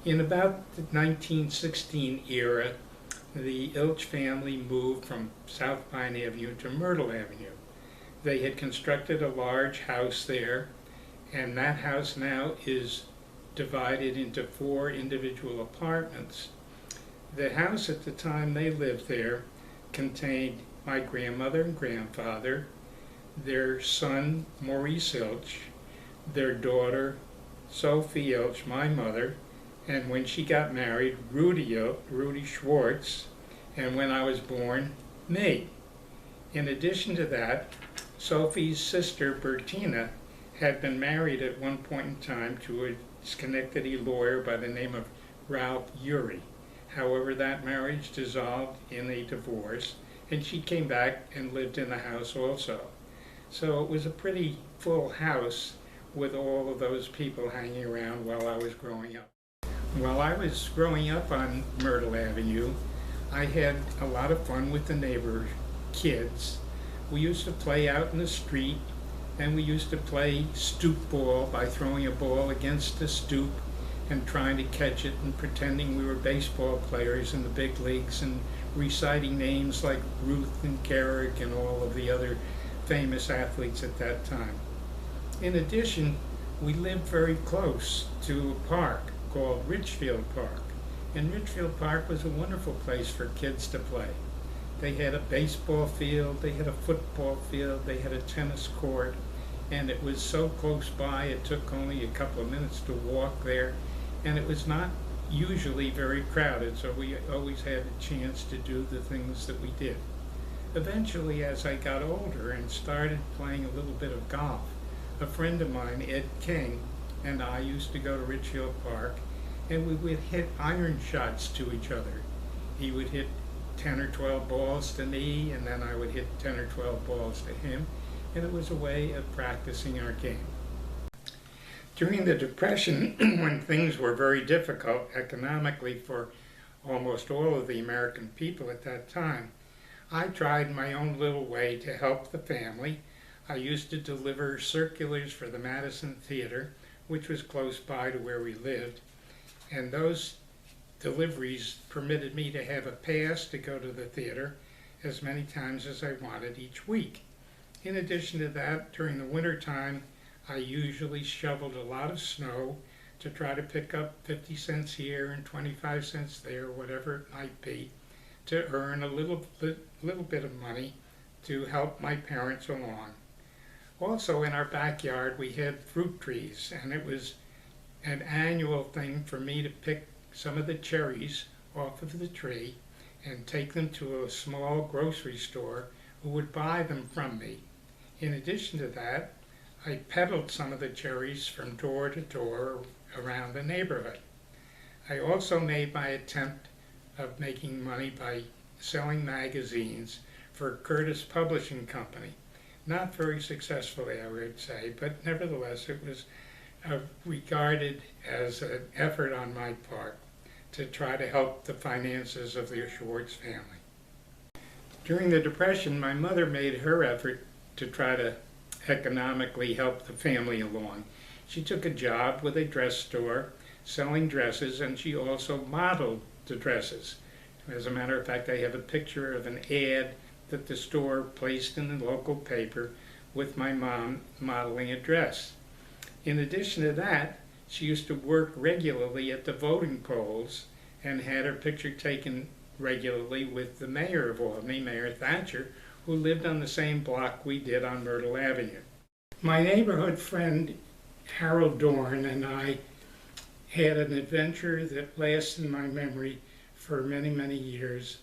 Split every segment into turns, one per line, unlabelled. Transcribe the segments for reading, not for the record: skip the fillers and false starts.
In about the 1916 era, the Ilch family moved from South Pine Avenue to Myrtle Avenue. They had constructed a large house there, and that house now is divided into 4 individual apartments. The house at the time they lived there contained my grandmother and grandfather, their son Maurice Ilch, their daughter Sophie Ilch, my mother, and when she got married, Rudy Schwartz, and when I was born, me. In addition to that, Sophie's sister Bertina had been married at one point in time to a Schenectady lawyer by the name of Ralph Urey. However, that marriage dissolved in a divorce, and she came back and lived in the house also. So it was a pretty full house with all of those people hanging around while I was growing up. While I was growing up on Myrtle Avenue, I had a lot of fun with the neighbor kids. We used to play out in the street, and we used to play stoop ball by throwing a ball against the stoop and trying to catch it and pretending we were baseball players in the big leagues and reciting names like Ruth and Gehrig and all of the other famous athletes at that time. In addition, we lived very close to a park called Richfield Park. And Richfield Park was a wonderful place for kids to play. They had a baseball field, they had a football field, they had a tennis court, and it was so close by it took only a couple of minutes to walk there, and it was not usually very crowded, so we always had a chance to do the things that we did. Eventually, as I got older and started playing a little bit of golf, a friend of mine, Ed King, and I used to go to Richfield Park, and we would hit iron shots to each other. He would hit 10 or 12 balls to me, and then I would hit 10 or 12 balls to him, and it was a way of practicing our game. During the Depression, when things were very difficult economically for almost all of the American people at that time, I tried my own little way to help the family. I used to deliver circulars for the Madison Theater, which was close by to where we lived, and those deliveries permitted me to have a pass to go to the theater as many times as I wanted each week. In addition to that, during the winter time, I usually shoveled a lot of snow to try to pick up 50 cents here and 25 cents there, whatever it might be, to earn a little bit of money to help my parents along. Also, in our backyard, we had fruit trees, and it was an annual thing for me to pick some of the cherries off of the tree and take them to a small grocery store who would buy them from me. In addition to that, I peddled some of the cherries from door to door around the neighborhood. I also made my attempt of making money by selling magazines for Curtis Publishing Company. Not very successfully, I would say, but nevertheless it was regarded as an effort on my part to try to help the finances of the Schwartz family. During the Depression, my mother made her effort to try to economically help the family along. She took a job with a dress store selling dresses, and she also modeled the dresses. As a matter of fact, I have a picture of an ad that the store placed in the local paper with my mom modeling a dress. In addition to that, she used to work regularly at the voting polls and had her picture taken regularly with the mayor of Albany, Mayor Thatcher, who lived on the same block we did on Myrtle Avenue. My neighborhood friend Harold Dorn and I had an adventure that lasts in my memory for many, many years.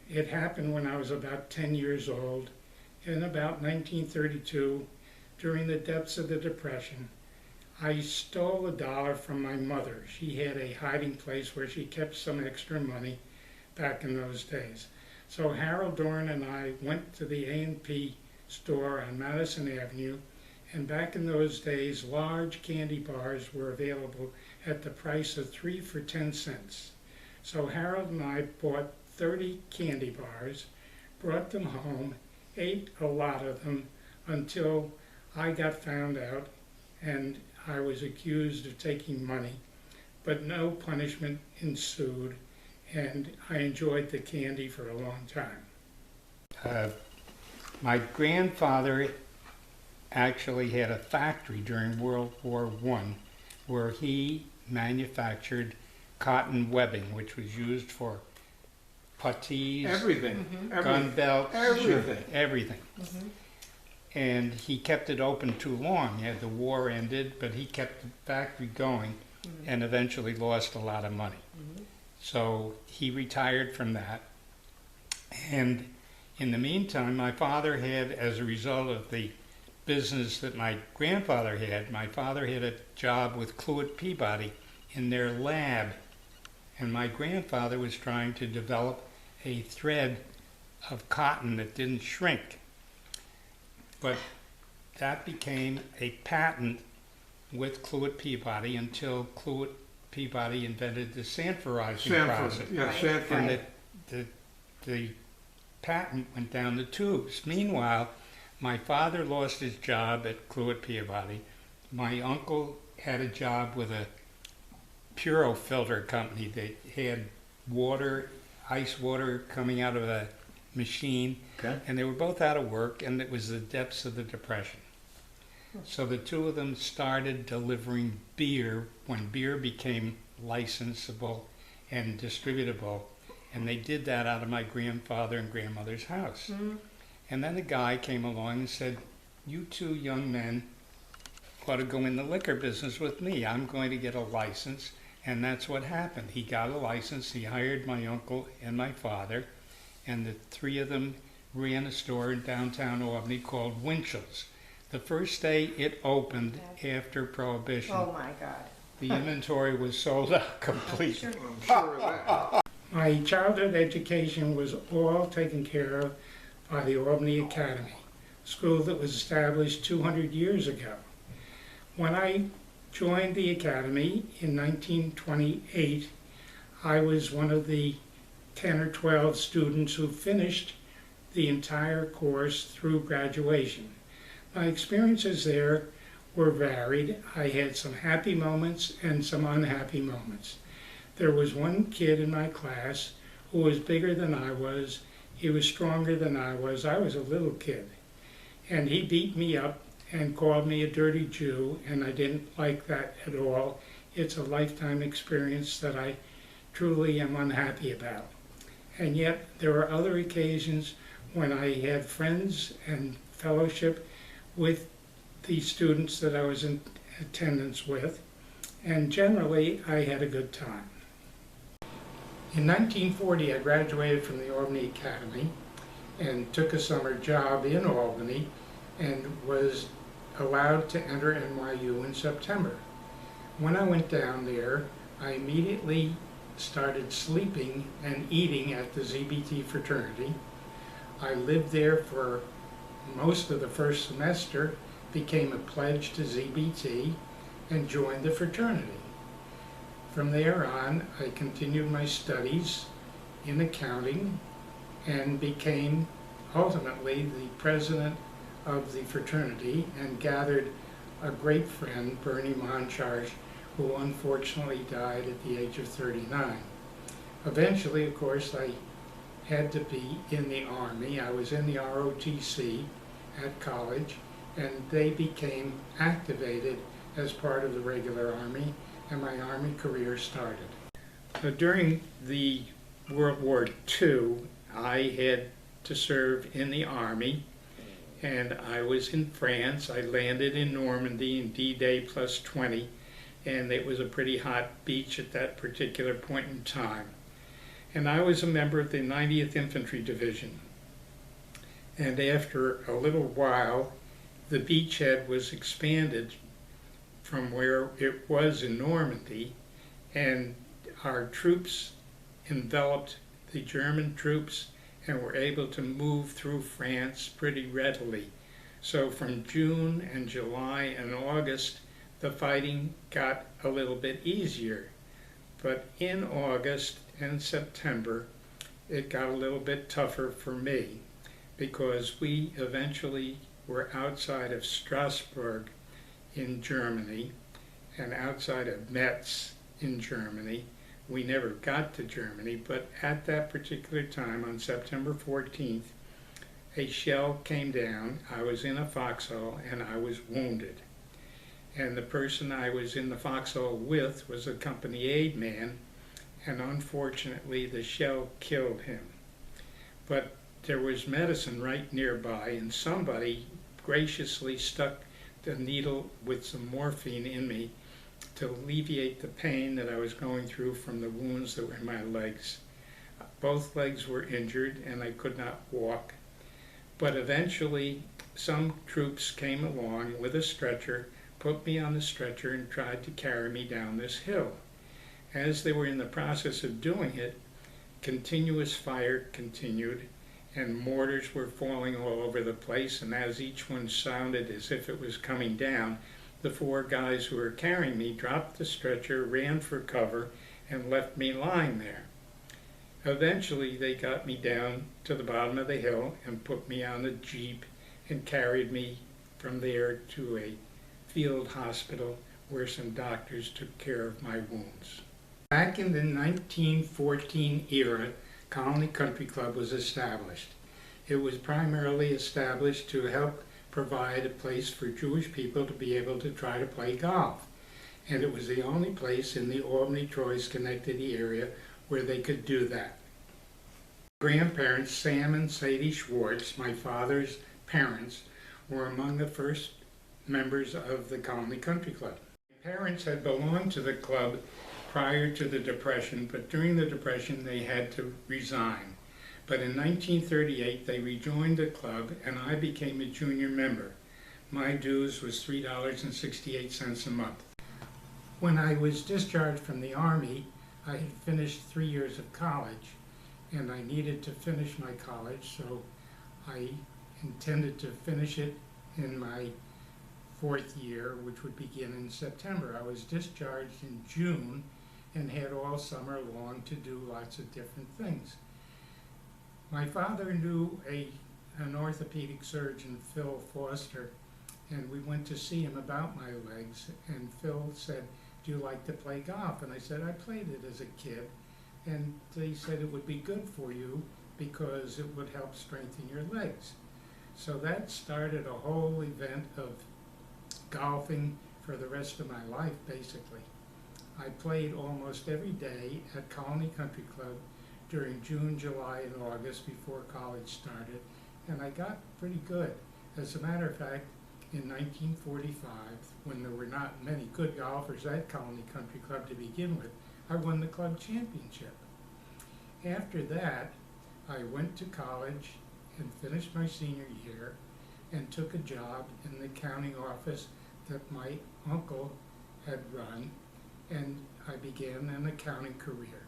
It happened when I was about 10 years old in about 1932 during the depths of the Depression. I stole $1 from my mother. She had a hiding place where she kept some extra money back in those days. So Harold Dorn and I went to the A&P store on Madison Avenue, and back in those days, large candy bars were available at the price of 3 for 10 cents. So Harold and I bought 30 candy bars, brought them home, ate a lot of them until I got found out and I was accused of taking money but no punishment ensued, and I enjoyed the candy for a long time. My grandfather actually had a factory during World War I where he manufactured cotton webbing, which was used for puttees,
Everything.
gun belts,
Everything.
everything. And he kept it open too long. Yeah, the war ended, but he kept the factory going and eventually lost a lot of money. So he retired from that. And in the meantime, my father had, as a result of the business that my grandfather had, my father had a job with Cluett Peabody in their lab. And my grandfather was trying to develop a thread of cotton that didn't shrink. But that became a patent with Cluett Peabody until Cluett Peabody invented the sanforizing process.
Yeah, Sanford.
And the patent went down the tubes. Meanwhile, my father lost his job at Cluett Peabody. My uncle had a job with a Puro filter company that had water, ice water coming out of a machine, and they were both out of work, and it was the depths of the Depression. So the two of them started delivering beer when beer became licensable and distributable, and they did that out of my grandfather and grandmother's house. And then a guy came along and said, "You two young men ought to go in the liquor business with me. I'm going to get a license." And that's what happened. He got a license, he hired my uncle and my father, and the three of them ran a store in downtown Albany called Winchell's. The first day it opened after Prohibition,
Oh my God.
the inventory was sold out completely.
I'm sure of that.
My childhood education was all taken care of by the Albany Academy, a school that was established 200 years ago. When I joined the Academy in 1928, I was one of the 10 or 12 students who finished the entire course through graduation. My experiences there were varied. I had some happy moments and some unhappy moments. There was one kid in my class who was bigger than I was. He was stronger than I was. I was a little kid. And he beat me up and called me a dirty Jew, and I didn't like that at all. It's a lifetime experience that I truly am unhappy about. And yet there were other occasions when I had friends and fellowship with the students that I was in attendance with, and generally I had a good time. In 1940, I graduated from the Albany Academy and took a summer job in Albany and was allowed to enter NYU in September. When I went down there, I immediately started sleeping and eating at the ZBT fraternity. I lived there for most of the first semester, became a pledge to ZBT, and joined the fraternity. From there on, I continued my studies in accounting and became ultimately the president of the fraternity and gathered a great friend, Bernie Moncharge, who unfortunately died at the age of 39. Eventually, of course, I had to be in the Army. I was in the ROTC at college, and they became activated as part of the regular Army, and my Army career started. During the World War II, I had to serve in the Army, and I was in France. I landed in Normandy in D-Day plus 20, and it was a pretty hot beach at that particular point in time. And I was a member of the 90th Infantry Division. And after a little while, the beachhead was expanded from where it was in Normandy, and our troops enveloped the German troops and were able to move through France pretty readily. So from June and July and August, the fighting got a little bit easier. But in August and September, it got a little bit tougher for me because we eventually were outside of Strasbourg in Germany and outside of Metz in Germany. We never got to Germany, but at that particular time, on September 14th, a shell came down. I was in a foxhole and I was wounded. And the person I was in the foxhole with was a company aid man, and unfortunately the shell killed him. But there was medicine right nearby, and somebody graciously stuck the needle with some morphine in me to alleviate the pain that I was going through from the wounds that were in my legs. Both legs were injured and I could not walk. But eventually some troops came along with a stretcher, put me on the stretcher and tried to carry me down this hill. As they were in the process of doing it, continuous fire continued and mortars were falling all over the place, and as each one sounded as if it was coming down, the four guys who were carrying me dropped the stretcher, ran for cover, and left me lying there. Eventually they got me down to the bottom of the hill and put me on a jeep and carried me from there to a field hospital where some doctors took care of my wounds. Back in the 1914 era, Colony Country Club was established. It was primarily established to help provide a place for Jewish people to be able to try to play golf. And it was the only place in the Albany, Troy, Schenectady area where they could do that. Grandparents, Sam and Sadie Schwartz, my father's parents, were among the first members of the Colony Country Club. My parents had belonged to the club prior to the Depression, but during the Depression they had to resign. But in 1938 they rejoined the club and I became a junior member. My dues was $3.68 a month. When I was discharged from the Army, I had finished 3 years of college and I needed to finish my college, so I intended to finish it in my fourth year, which would begin in September. I was discharged in June and had all summer long to do lots of different things. My father knew an orthopedic surgeon, Phil Foster, and we went to see him about my legs, and Phil said, "Do you like to play golf?" And I said, "I played it as a kid." And they said it would be good for you because it would help strengthen your legs. So that started a whole event of golfing for the rest of my life, basically. I played almost every day at Colony Country Club during June, July, and August before college started, and I got pretty good. As a matter of fact, in 1945, when there were not many good golfers at Colony Country Club to begin with, I won the club championship. After that, I went to college and finished my senior year and took a job in the accounting office that my uncle had run, and I began an accounting career.